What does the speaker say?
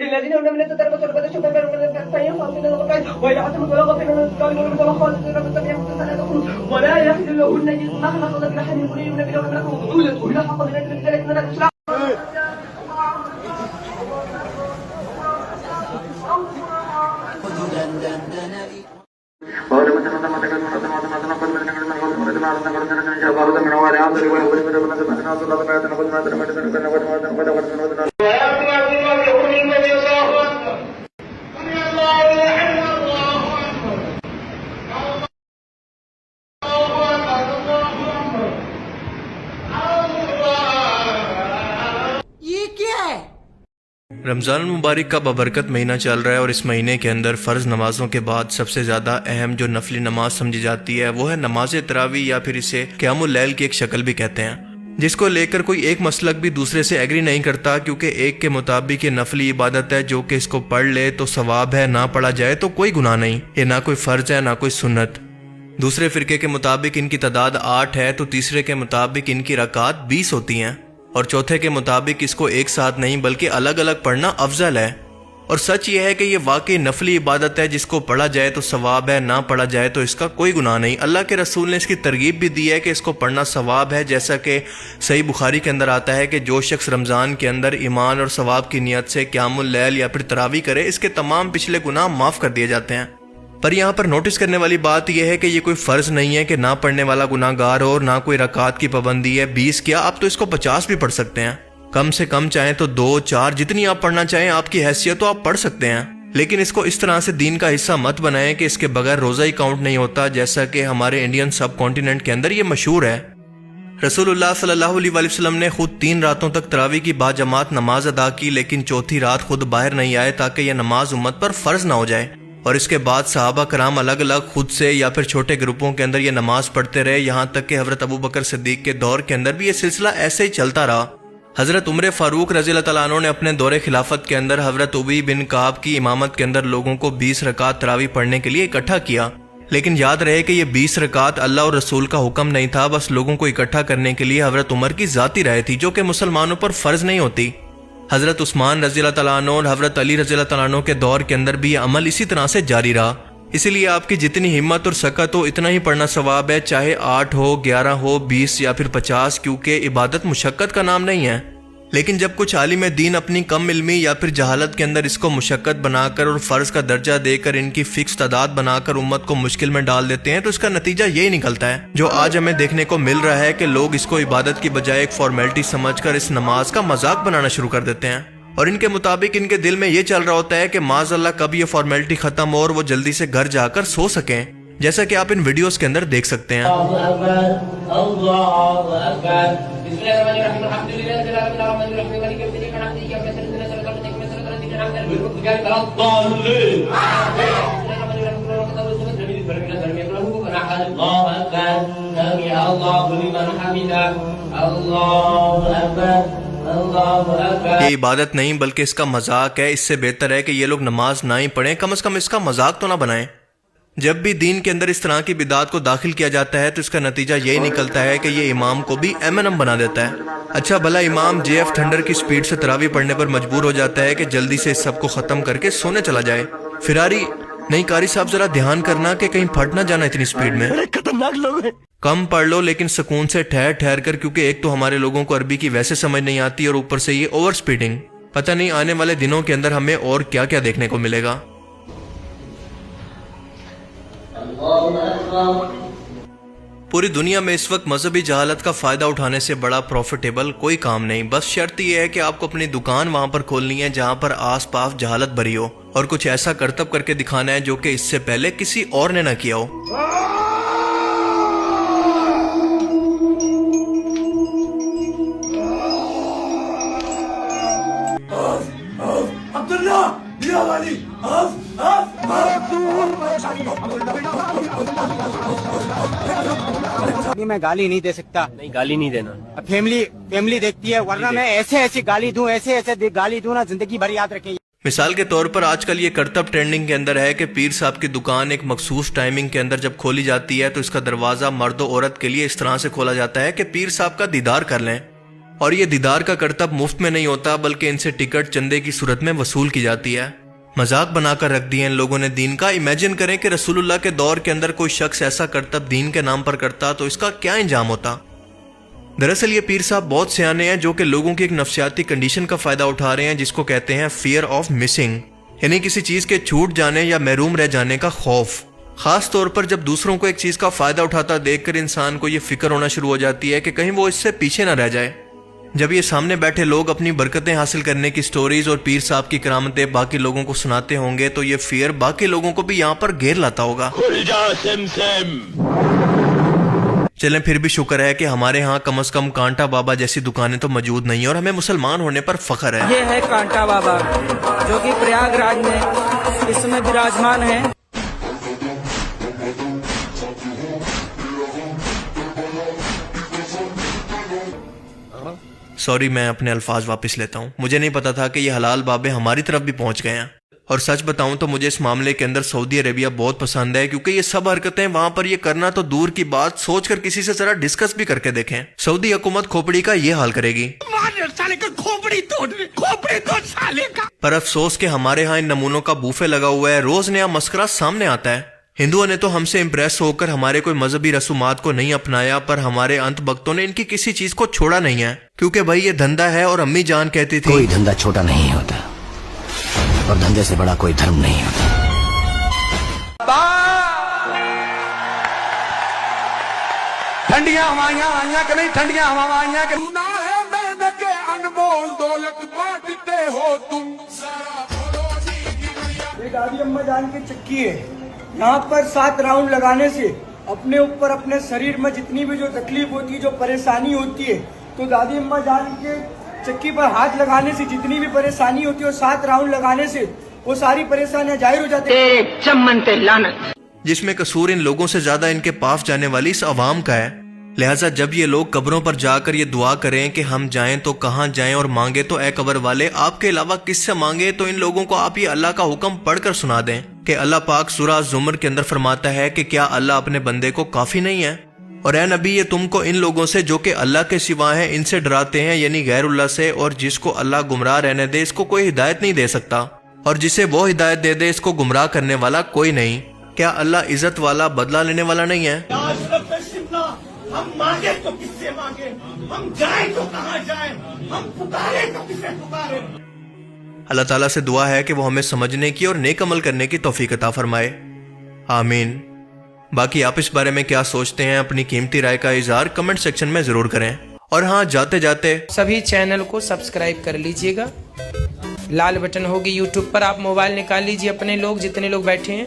الذين هم من التربة والبدش ولا يحل لهن يسمعن صدق لحم يقولون بلغة لكم وقولة ولا حق من ذلك من الإسلام رمضان المبارک کا بابرکت مہینہ چل رہا ہے اور اس مہینے کے اندر فرض نمازوں کے بعد سب سے زیادہ اہم جو نفلی نماز سمجھی جاتی ہے وہ ہے نماز تراویح یا پھر اسے قیام اللیل کی ایک شکل بھی کہتے ہیں، جس کو لے کر کوئی ایک مسلک بھی دوسرے سے ایگری نہیں کرتا، کیونکہ ایک کے مطابق یہ نفلی عبادت ہے جو کہ اس کو پڑھ لے تو ثواب ہے، نہ پڑھا جائے تو کوئی گناہ نہیں، یہ نہ کوئی فرض ہے نہ کوئی سنت۔ دوسرے فرقے کے مطابق ان کی تعداد 8 ہے تو تیسرے کے مطابق ان کی رکعات 20 ہوتی ہیں، اور چوتھے کے مطابق اس کو ایک ساتھ نہیں بلکہ الگ الگ پڑھنا افضل ہے۔ اور سچ یہ ہے کہ یہ واقعی نفلی عبادت ہے، جس کو پڑھا جائے تو ثواب ہے، نہ پڑھا جائے تو اس کا کوئی گناہ نہیں۔ اللہ کے رسول نے اس کی ترغیب بھی دی ہے کہ اس کو پڑھنا ثواب ہے، جیسا کہ صحیح بخاری کے اندر آتا ہے کہ جو شخص رمضان کے اندر ایمان اور ثواب کی نیت سے قیام اللیل یا پھر تراویح کرے، اس کے تمام پچھلے گناہ معاف کر دیے جاتے ہیں۔ پر یہاں پر نوٹس کرنے والی بات یہ ہے کہ یہ کوئی فرض نہیں ہے کہ نہ پڑھنے والا گناہ گار ہو، اور نہ کوئی رکعات کی پابندی ہے۔ 20 کیا، آپ تو اس کو 50 بھی پڑھ سکتے ہیں، کم سے کم چاہیں تو 2 4 جتنی آپ پڑھنا چاہیں، آپ کی حیثیت تو آپ پڑھ سکتے ہیں، لیکن اس کو اس طرح سے دین کا حصہ مت بنائیں کہ اس کے بغیر روزہ ہی کاؤنٹ نہیں ہوتا، جیسا کہ ہمارے انڈین سب کانٹیننٹ کے اندر یہ مشہور ہے۔ رسول اللہ صلی اللہ علیہ وآلہ وسلم نے خود 3 راتوں تک تراویح کی باجماعت نماز ادا کی، لیکن چوتھی رات خود باہر نہیں آئے تاکہ یہ نماز امت پر فرض نہ ہو جائے، اور اس کے بعد صحابہ کرام الگ الگ خود سے یا پھر چھوٹے گروپوں کے اندر یہ نماز پڑھتے رہے، یہاں تک کہ حضرت ابو بکر صدیق کے دور کے اندر بھی یہ سلسلہ ایسے ہی چلتا رہا۔ حضرت عمر فاروق رضی اللہ تعالیٰ عنہ نے اپنے دور خلافت کے اندر حضرت ابی بن کعب کی امامت کے اندر لوگوں کو 20 رکعت تراویح پڑھنے کے لیے اکٹھا کیا، لیکن یاد رہے کہ یہ 20 رکعت اللہ اور رسول کا حکم نہیں تھا، بس لوگوں کو اکٹھا کرنے کے لیے حضرت عمر کی ذاتی رائے تھی، جو کہ مسلمانوں پر فرض نہیں ہوتی۔ حضرت عثمان رضی اللہ تعالیٰ عنہ اور حضرت علی رضی اللہ تعالیٰ عنہ کے دور کے اندر بھی یہ عمل اسی طرح سے جاری رہا، اسی لیے آپ کی جتنی ہمت اور سکت ہو اتنا ہی پڑھنا ثواب ہے، چاہے 8 ہو 11 ہو 20 یا پھر 50، کیونکہ عبادت مشقت کا نام نہیں ہے۔ لیکن جب کچھ عالم دین اپنی کم علمی یا پھر جہالت کے اندر اس کو مشقت بنا کر اور فرض کا درجہ دے کر ان کی فکس تعداد بنا کر امت کو مشکل میں ڈال دیتے ہیں، تو اس کا نتیجہ یہی نکلتا ہے جو آج ہمیں دیکھنے کو مل رہا ہے کہ لوگ اس کو عبادت کی بجائے ایک فارمیلٹی سمجھ کر اس نماز کا مذاق بنانا شروع کر دیتے ہیں، اور ان کے مطابق ان کے دل میں یہ چل رہا ہوتا ہے کہ معاذ اللہ کب یہ فارمیلٹی ختم ہو اور وہ جلدی سے گھر جا کر سو سکیں، جیسا کہ آپ ان ویڈیوز کے اندر دیکھ سکتے ہیں۔ یہ عبادت نہیں بلکہ اس کا مذاق ہے، اس سے بہتر ہے کہ یہ لوگ نماز نہ ہی پڑھیں، کم از کم اس کا مذاق تو نہ بنائیں۔ جب بھی دین کے اندر اس طرح کی بدعات کو داخل کیا جاتا ہے تو اس کا نتیجہ یہی نکلتا ہے کہ یہ امام کو بھی M&M بنا دیتا ہے۔ اچھا بھلا امام JF تھنڈر کی سپیڈ سے تراویح پڑھنے پر مجبور ہو جاتا ہے کہ جلدی سے اس سب کو ختم کر کے سونے چلا جائے۔ فراری نہیں قاری صاحب، ذرا دھیان کرنا کہ کہیں پھٹ نہ جانا اتنی سپیڈ میں، خطرناک لوگ ہیں۔ کم پڑھ لو لیکن سکون سے ٹھہر کر، کیونکہ ایک تو ہمارے لوگوں کو عربی کی ویسے سمجھ نہیں آتی، اور اوپر سے یہ اوور سپیڈنگ، پتہ نہیں آنے والے دنوں کے اندر ہمیں اور کیا کیا دیکھنے کو ملے گا۔ پوری دنیا میں اس وقت مذہبی جہالت کا فائدہ اٹھانے سے بڑا پروفیٹیبل کوئی کام نہیں، بس شرط یہ ہے کہ آپ کو اپنی دکان وہاں پر کھولنی ہے جہاں پر آس پاس جہالت بھری ہو، اور کچھ ایسا کرتب کر کے دکھانا ہے جو کہ اس سے پہلے کسی اور نے نہ کیا ہو۔ میں گالی نہیں دے سکتا، نہیں گالی نہیں دینا، فیملی دیکھتی ہے، ورنہ میں ایسے گالی دوں، ایسے گالی دوں نا زندگی بھر یاد رکھیں۔ مثال کے طور پر آج کل یہ کرتب ٹرینڈنگ کے اندر ہے کہ پیر صاحب کی دکان ایک مخصوص ٹائمنگ کے اندر جب کھولی جاتی ہے تو اس کا دروازہ مرد و عورت کے لیے اس طرح سے کھولا جاتا ہے کہ پیر صاحب کا دیدار کر لیں، اور یہ دیدار کا کرتب مفت میں نہیں ہوتا بلکہ ان سے ٹکٹ چندے کی صورت میں وصول کی جاتی ہے۔ مذاق بنا کر رکھ دیا ان لوگوں نے دین کا۔ امیجن کریں کہ رسول اللہ کے دور کے اندر کوئی شخص ایسا کرتب دین کے نام پر کرتا تو اس کا کیا انجام ہوتا۔ دراصل یہ پیر صاحب بہت سیانے ہیں جو کہ لوگوں کی ایک نفسیاتی کنڈیشن کا فائدہ اٹھا رہے ہیں جس کو کہتے ہیں فیئر آف مسنگ، یعنی کسی چیز کے چھوٹ جانے یا محروم رہ جانے کا خوف۔ خاص طور پر جب دوسروں کو ایک چیز کا فائدہ اٹھاتا دیکھ کر انسان کو یہ فکر ہونا شروع ہو جاتی ہے کہ کہیں وہ اس سے پیچھے نہ رہ جائے۔ جب یہ سامنے بیٹھے لوگ اپنی برکتیں حاصل کرنے کی سٹوریز اور پیر صاحب کی کرامتیں باقی لوگوں کو سناتے ہوں گے تو یہ فیئر باقی لوگوں کو بھی یہاں پر گھیر لاتا ہوگا۔ کھل جا سم چلیں پھر بھی شکر ہے کہ ہمارے ہاں کم از کم کانٹا بابا جیسی دکانیں تو موجود نہیں ہیں اور ہمیں مسلمان ہونے پر فخر ہے۔ یہ ہے کانٹا بابا جو کہ پریاگ راج میں اس میں براجمان ہے۔ سوری، میں اپنے الفاظ واپس لیتا ہوں۔ مجھے نہیں پتا تھا کہ یہ حلال بابے ہماری طرف بھی پہنچ گئے ہیں، اور سچ بتاؤں تو مجھے اس معاملے کے اندر سعودی عربیہ بہت پسند ہے کیونکہ یہ سب حرکتیں وہاں پر یہ کرنا تو دور کی بات، سوچ کر کسی سے ذرا ڈسکس بھی کر کے دیکھیں۔ سعودی حکومت کھوپڑی کا یہ حال کرے گی، پر افسوس کہ ہمارے ہاں ان نمونوں کا بوفے لگا ہوا ہے، روز نیا مسکرہ سامنے آتا ہے۔ ہندوؤں نے تو ہم سے امپریس ہو کر ہمارے کوئی مذہبی رسومات کو نہیں اپنایا، پر ہمارے انت بختوں نے ان کی کسی چیز کو چھوڑا نہیں ہے کیونکہ بھائی یہ دھندا ہے، اور امی جان کہتی تھی کوئی دھندا چھوٹا نہیں ہوتا اور دھندے سے بڑا کوئی دھرم نہیں ہوتا۔ ٹھنڈیاں ہوائیاں آئیاں کہ نہیں، ٹھنڈیاں ہوا آئیاں کہ سنا ہے میں نے کہ انمول دولت بانٹتے ہو تم۔ یہ دادی اماں جان کی چکی ہے، یہاں پر 7 راؤنڈ لگانے سے اپنے اوپر اپنے شریر میں جتنی بھی جو تکلیف ہوتی ہے، جو پریشانی ہوتی ہے، تو دادی اماں جان کے چکی پر ہاتھ لگانے سے جتنی بھی پریشانی ہوتی ہے اور 7 راؤنڈ لگانے سے وہ ساری پریشانیاں ظاہر ہو جاتی ہیں۔ چمن پہ لعنت۔ جس میں قصور ان لوگوں سے زیادہ ان کے پاس جانے والی اس عوام کا ہے۔ لہٰذا جب یہ لوگ قبروں پر جا کر یہ دعا کریں کہ ہم جائیں تو کہاں جائیں اور مانگے تو اے قبر والے آپ کے علاوہ کس سے مانگے، تو ان لوگوں کو آپ یہ اللہ کا حکم پڑھ کر سنا دیں کہ اللہ پاک سورہ زمر کے اندر فرماتا ہے کہ کیا اللہ اپنے بندے کو کافی نہیں ہے؟ اور اے نبی یہ تم کو ان لوگوں سے جو کہ اللہ کے سوا ہیں ان سے ڈراتے ہیں، یعنی غیر اللہ سے، اور جس کو اللہ گمراہ رہنے دے اس کو کوئی ہدایت نہیں دے سکتا، اور جسے وہ ہدایت دے دے اس کو گمراہ کرنے والا کوئی نہیں۔ کیا اللہ عزت والا بدلہ لینے والا نہیں ہے؟ ہم مانگے تو کس سے مانگے، ہم جائیں تو کہاں جائیں، ہم پکارے تو کسے پکارے۔ اللہ تعالیٰ سے دعا ہے کہ وہ ہمیں سمجھنے کی اور نیک عمل کرنے کی توفیق عطا فرمائے، آمین۔ باقی آپ اس بارے میں کیا سوچتے ہیں؟ اپنی قیمتی رائے کا اظہار کمنٹ سیکشن میں ضرور کریں، اور ہاں جاتے جاتے سبھی چینل کو سبسکرائب کر لیجئے گا، لال بٹن ہوگی یوٹیوب پر، آپ موبائل نکال لیجئے اپنے لوگ جتنے لوگ بیٹھے ہیں۔